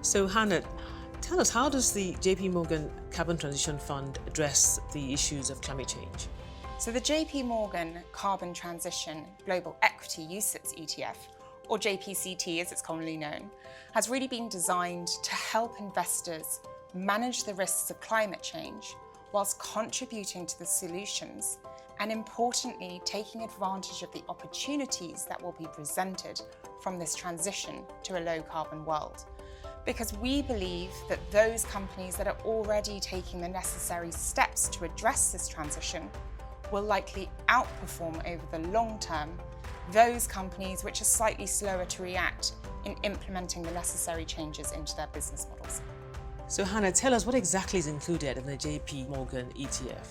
So Hanna, tell us, how does the JP Morgan Carbon Transition Fund address the issues of climate change? So the JP Morgan Carbon Transition Global Equity UCITS ETF, or JPCT as it's commonly known, has really been designed to help investors manage the risks of climate change whilst contributing to the solutions and, importantly, taking advantage of the opportunities that will be presented from this transition to a low-carbon world. Because we believe that those companies that are already taking the necessary steps to address this transition will likely outperform over the long term those companies which are slightly slower to react in implementing the necessary changes into their business models. So Hanna, tell us what exactly is included in the JP Morgan ETF?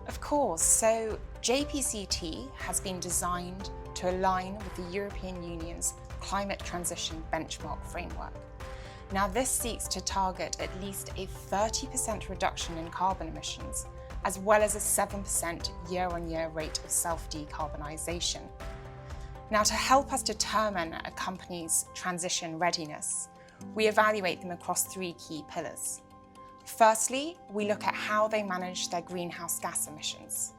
Of course, so JPCT has been designed to align with the European Union's Climate Transition Benchmark Framework. Now, this seeks to target at least a 30% reduction in carbon emissions, as well as a 7% year-on-year rate of self-decarbonisation. Now, to help us determine a company's transition readiness, we evaluate them across three key pillars. Firstly, we look at how they manage their greenhouse gas emissions.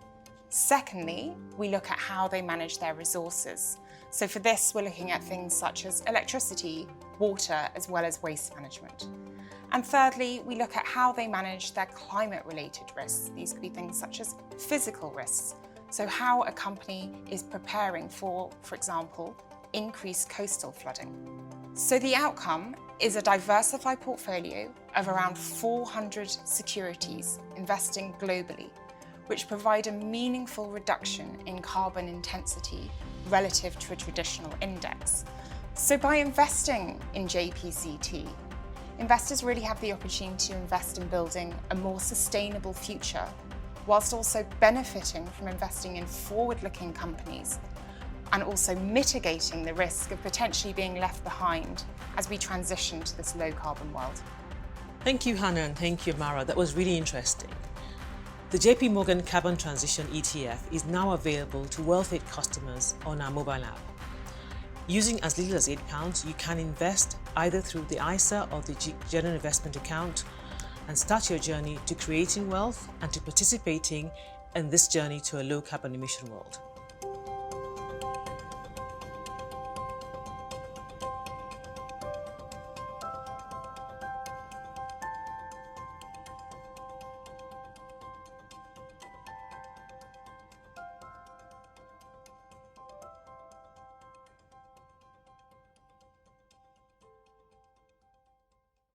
Secondly, we look at how they manage their resources. So for this, we're looking at things such as electricity, water, as well as waste management. And thirdly, we look at how they manage their climate-related risks. These could be things such as physical risks. So how a company is preparing for example, increased coastal flooding. So the outcome is a diversified portfolio of around 400 securities investing globally, which provide a meaningful reduction in carbon intensity relative to a traditional index. So by investing in JPCT, investors really have the opportunity to invest in building a more sustainable future, whilst also benefiting from investing in forward-looking companies and also mitigating the risk of potentially being left behind as we transition to this low-carbon world. Thank you, Hanna, and thank you, Amara. That was really interesting. The JP Morgan Carbon Transition ETF is now available to Wealth8 customers on our mobile app. Using as little as £8, you can invest either through the ISA or the General Investment Account and start your journey to creating wealth and to participating in this journey to a low carbon emission world.